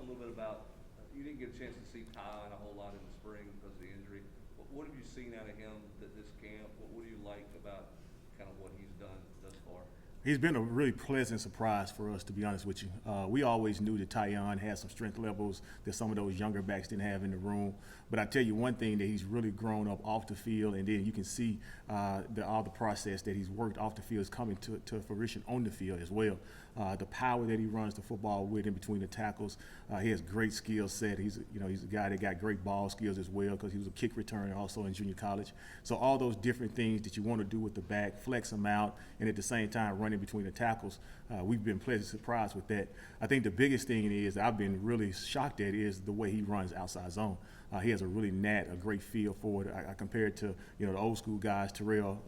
little bit about, you didn't get a chance to see Ty a whole lot in the spring because of the injury. What have you seen out of him this camp? What do you like about kind of what he's done thus far? He's been a really pleasant surprise for us, to be honest with you. We always knew that Tyon had some strength levels that some of those younger backs didn't have in the room. But I tell you one thing, that he's really grown up off the field, and then you can see all the process that he's worked off the field is coming to fruition on the field as well. The power that he runs the football with in between the tackles, he has great skill set. He's a guy that got great ball skills as well because he was a kick returner also in junior college. So all those different things that you want to do with the back, flex him out, and at the same time running between the tackles, we've been pleasantly surprised with that. I think the biggest thing is that I've been really shocked at is the way he runs outside zone. He has a great feel for it. I compare it to the old school guys, Terrell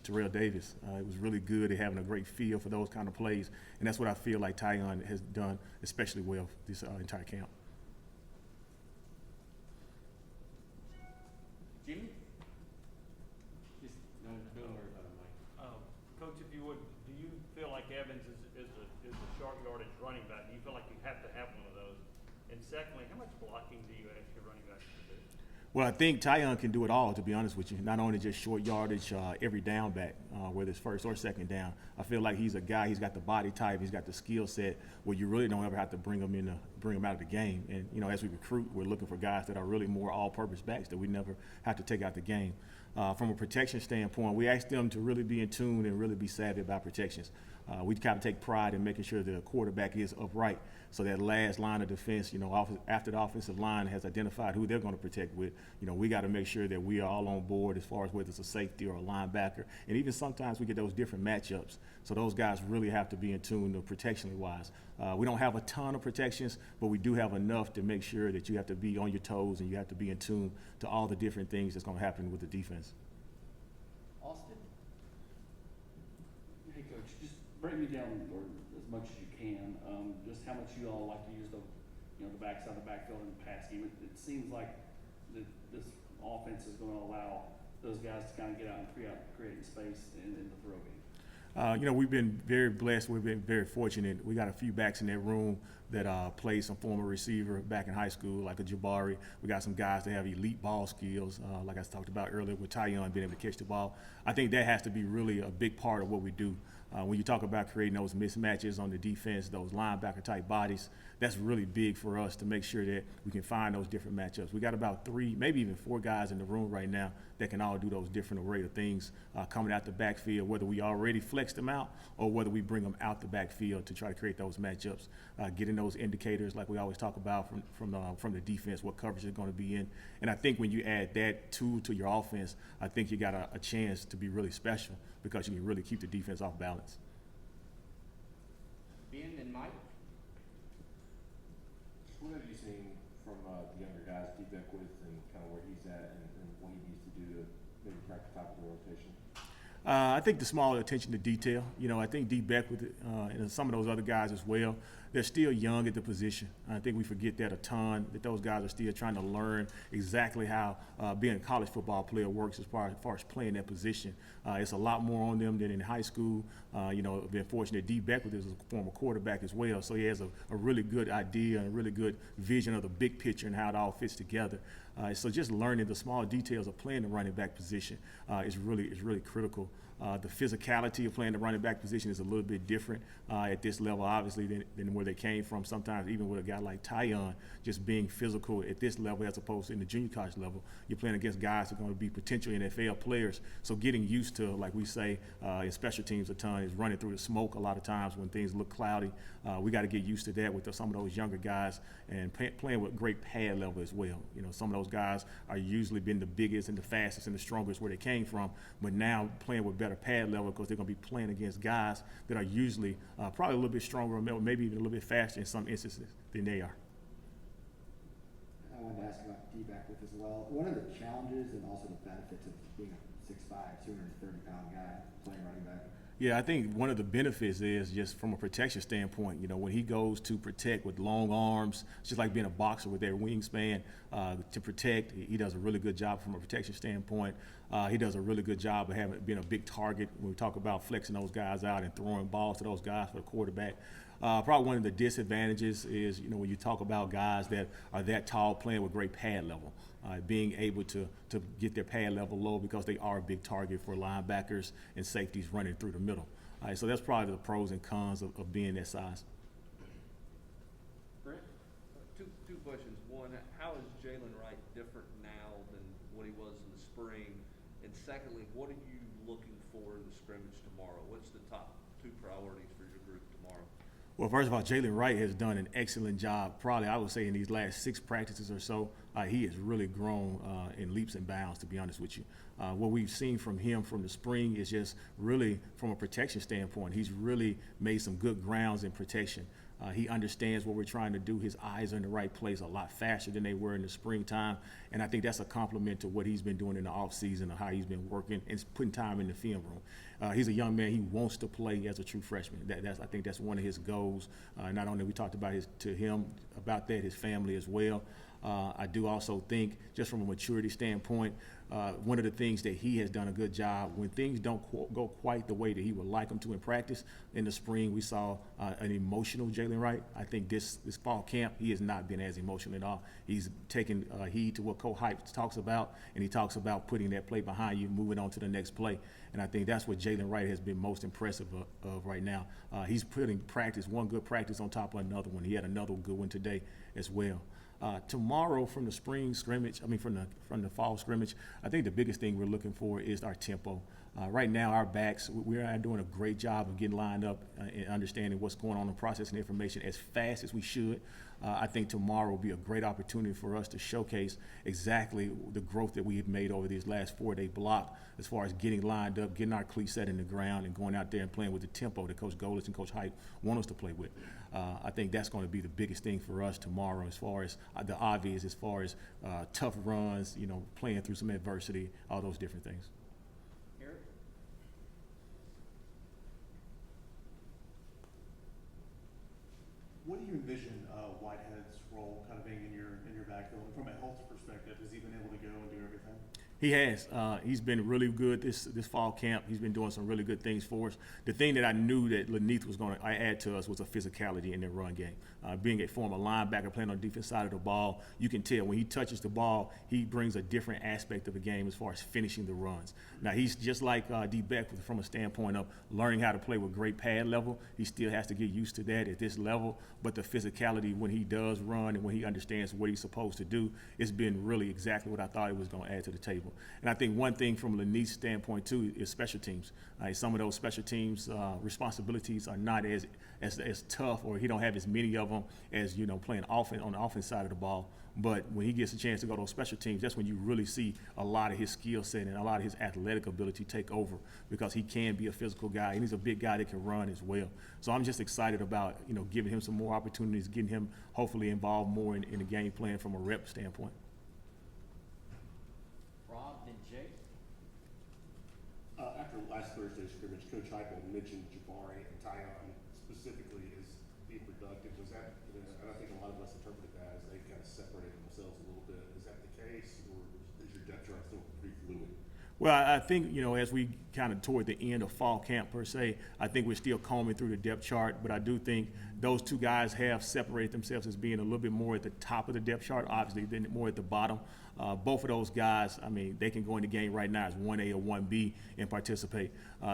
Davis. It was really good at having a great feel for those kind of plays, and that's what I feel like Tyon has done especially well this entire camp. Jimmy? Just don't worry about it, Mike. Coach, if you would, do you feel like Evans is a short yardage running back? Do you feel like you have to have one of those? And secondly, how much blocking do you ask your running backs to do? Well, I think Tyon can do it all, to be honest with you. Not only just short yardage, every down back, whether it's first or second down. I feel like he's a guy. He's got the body type. He's got the skill set where you really don't ever have to bring him out of the game. And as we recruit, we're looking for guys that are really more all-purpose backs that we never have to take out the game. From a protection standpoint, we ask them to really be in tune and really be savvy about protections. We kind of take pride in making sure the quarterback is upright, so that last line of defense, after the offensive line has identified who they're going to protect with, we got to make sure that we are all on board as far as whether it's a safety or a linebacker. And even sometimes we get those different matchups. So those guys really have to be in tune protection-wise. We don't have a ton of protections, but we do have enough to make sure that you have to be on your toes and you have to be in tune to all the different things that's going to happen with the defense. Austin? Hey, Coach, just break me down or as much as you can, just how much you all like to use the backside of the backfield in the pass game. It seems like this offense is going to allow those guys to kind of get out and create space in the throw game. We've been very blessed. We've been very fortunate. We got a few backs in that room that played some former receiver back in high school, like a Jabari. We got some guys that have elite ball skills, like I talked about earlier with Tyon being able to catch the ball. I think that has to be really a big part of what we do. When you talk about creating those mismatches on the defense, those linebacker-type bodies, that's really big for us to make sure that we can find those different matchups. We got about 3, maybe even 4 guys in the room right now that can all do those different array of things coming out the backfield, whether we already flex them out or whether we bring them out the backfield to try to create those matchups, getting those indicators like we always talk about from the defense, what coverage is going to be in. And I think when you add that tool to your offense, I think you got a chance to be really special because you can really keep the defense off balance. Ben and Mike? What have you seen from the younger guys, D-Beck with, and kind of where he's at and what he needs to do to maybe crack the top of the rotation? I think the small attention to detail. I think D. Beckwith and some of those other guys as well, they're still young at the position. I think we forget that a ton, that those guys are still trying to learn exactly how being a college football player works as far as playing that position. It's a lot more on them than in high school. I've been fortunate D. Beckwith is a former quarterback as well, so he has a really good idea and a really good vision of the big picture and how it all fits together. So just learning the small details of playing the running back position is really critical. The physicality of playing the running back position is a little bit different at this level, obviously, than where they came from. Sometimes even with a guy like Tyon, just being physical at this level as opposed to in the junior college level, you're playing against guys who are going to be potential NFL players. So getting used to, like we say in special teams a ton, is running through the smoke a lot of times when things look cloudy. We got to get used to that with some of those younger guys and playing with great pad level as well. Some of those guys are usually been the biggest and the fastest and the strongest where they came from, but now playing with better pad level because they're going to be playing against guys that are usually probably a little bit stronger, maybe even a little bit faster in some instances than they are. I wanted to ask about D-Beckwith as well. One of the challenges and also the benefits of being a 6'5", 230-pound guy playing running back. Yeah, I think one of the benefits is just from a protection standpoint, when he goes to protect with long arms, it's just like being a boxer with their wingspan to protect. He does a really good job from a protection standpoint. He does a really good job of being a big target when we talk about flexing those guys out and throwing balls to those guys for the quarterback. Probably one of the disadvantages is, when you talk about guys that are that tall playing with great pad level, being able to get their pad level low because they are a big target for linebackers and safeties running through the middle. So that's probably the pros and cons of being that size. Brent? Two questions. One, how is Jalen Wright different now than what he was in the spring? And secondly, what are you looking for in the scrimmage tomorrow? What's the top two priorities for your group tomorrow? Well, first of all, Jalen Wright has done an excellent job. Probably, I would say, in these last 6 practices or so, he has really grown in leaps and bounds, to be honest with you. What we've seen from him from the spring is just really, from a protection standpoint, he's really made some good grounds in protection. He understands what we're trying to do. His eyes are in the right place a lot faster than they were in the springtime. And I think that's a compliment to what he's been doing in the offseason, or how he's been working and putting time in the film room. He's a young man. He wants to play as a true freshman. I think that's one of his goals. Not only we talked about his family as well. I do also think, just from a maturity standpoint, one of the things that he has done a good job, when things don't go quite the way that he would like them to in practice, in the spring we saw an emotional Jalen Wright. I think this fall camp, he has not been as emotional at all. He's taken heed to what Coach Hype talks about, and he talks about putting that play behind you, moving on to the next play. And I think that's what Jalen Wright has been most impressive of right now. He's putting one good practice on top of another one. He had another good one today as well. Tomorrow, from the spring scrimmage, from the fall scrimmage, I think the biggest thing we're looking for is our tempo. Right now, our backs, we're not doing a great job of getting lined up and understanding what's going on and processing information as fast as we should. I think tomorrow will be a great opportunity for us to showcase exactly the growth that we have made over these last 4-day block, as far as getting lined up, getting our cleats set in the ground, and going out there and playing with the tempo that Coach Golis and Coach Hype want us to play with. I think that's going to be the biggest thing for us tomorrow, as far as the obvious, as far as tough runs, playing through some adversity, all those different things. Eric? What do you envision Whitehead's role kind of being in your backfield? And from a health perspective, has he been able to go and do everything? He has. He's been really good this fall camp. He's been doing some really good things for us. The thing that I knew that Laneith was going to add to us was a physicality in their run game. Being a former linebacker playing on the defense side of the ball, you can tell when he touches the ball, he brings a different aspect of the game as far as finishing the runs. Now, he's just like D. Beck from a standpoint of learning how to play with great pad level. He still has to get used to that at this level, but the physicality when he does run and when he understands what he's supposed to do, it's been really exactly what I thought it was going to add to the table. And I think one thing from Laneith's standpoint, too, is special teams. Some of those special teams responsibilities are not as tough, or he don't have as many of them as, playing on the offense side of the ball. But when he gets a chance to go to those special teams, that's when you really see a lot of his skill set and a lot of his athletic ability take over, because he can be a physical guy, and he's a big guy that can run as well. So I'm just excited about, giving him some more opportunities, getting him hopefully involved more in the game plan from a rep standpoint. Rob, then Jake? After last Thursday's scrimmage, Coach Heupel mentioned Jabari and Tyon specifically as being productive. Was that, and I think a lot of us interpreted that as they kind of separated themselves a little bit. Is that the case, or is your depth chart still pretty fluid? Well, I think, as we kind of toward the end of fall camp per se, I think we're still combing through the depth chart, but I do think those two guys have separated themselves as being a little bit more at the top of the depth chart, obviously, than more at the bottom. Both of those guys, they can go in the game right now as 1A or 1B and participate.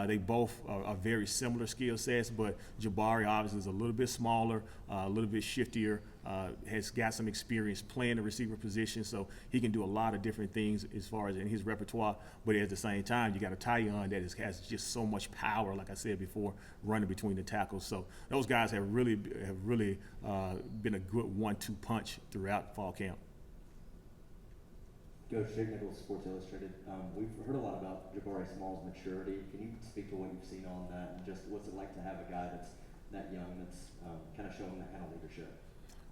They both are very similar skill sets, but Jabari obviously is a little bit smaller, a little bit shiftier, has got some experience playing the receiver position, so he can do a lot of different things as far as in his repertoire. But at the same time, you got a Tyon that has just so much power, like I said before, running between the tackles. So those guys have really been a good 1-2 punch throughout fall camp. Coach Jake Nichols, Sports Illustrated. We've heard a lot about Jabari Small's maturity. Can you speak to what you've seen on that, and just what's it like to have a guy that's that young, that's kind of showing that kind of leadership?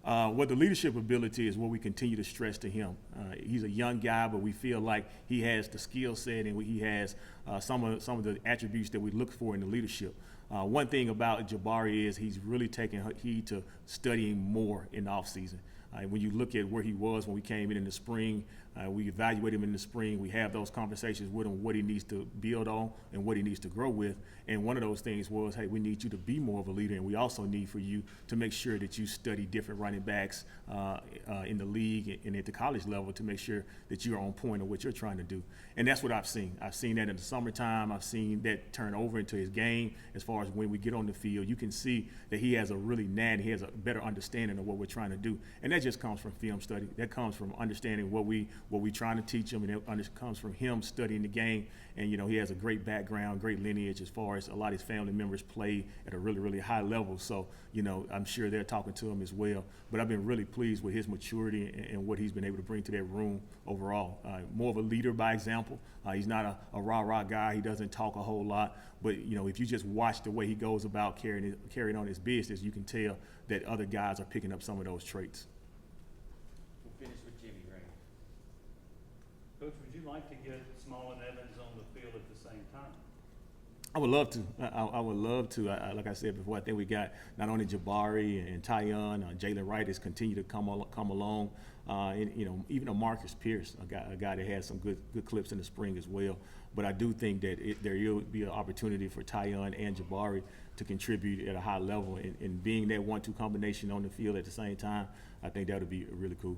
Well, the leadership ability is what we continue to stress to him. He's a young guy, but we feel like he has the skill set, and he has some of the attributes that we look for in the leadership. One thing about Jabari is he's really taking heed to studying more in the offseason. When you look at where he was when we came in the spring, we evaluate him in the spring. We have those conversations with him, what he needs to build on and what he needs to grow with. And one of those things was, hey, we need you to be more of a leader, and we also need for you to make sure that you study different running backs in the league and at the college level to make sure that you're on point of what you're trying to do. And that's what I've seen. I've seen that in the summertime. I've seen that turn over into his game as far as when we get on the field. You can see that he has a really he has a better understanding of what we're trying to do. And that just comes from film study. That comes from understanding what we're trying to teach him, and it comes from him studying the game. And, you know, he has a great background, great lineage as far as a lot of his family members play at a really, really high level. So, you know, I'm sure they're talking to him as well. But I've been really pleased with his maturity and what he's been able to bring to that room overall. More of a leader by example. He's not a rah-rah guy. He doesn't talk a whole lot. But, you know, if you just watch the way he goes about carrying on his business, you can tell that other guys are picking up some of those traits. We'll finish with Jimmy Graham. Coach, would you like to get Small and Evans on the field at the same time? I would love to. I would love to. Like I said before, I think we got not only Jabari and Tyon, Jalen Wright has continued to come along, and you know, even a Marcus Pierce, a guy that had some good clips in the spring as well. But I do think that there will be an opportunity for Tyon and Jabari to contribute at a high level, and being that 1-2 combination on the field at the same time, I think that would be really cool.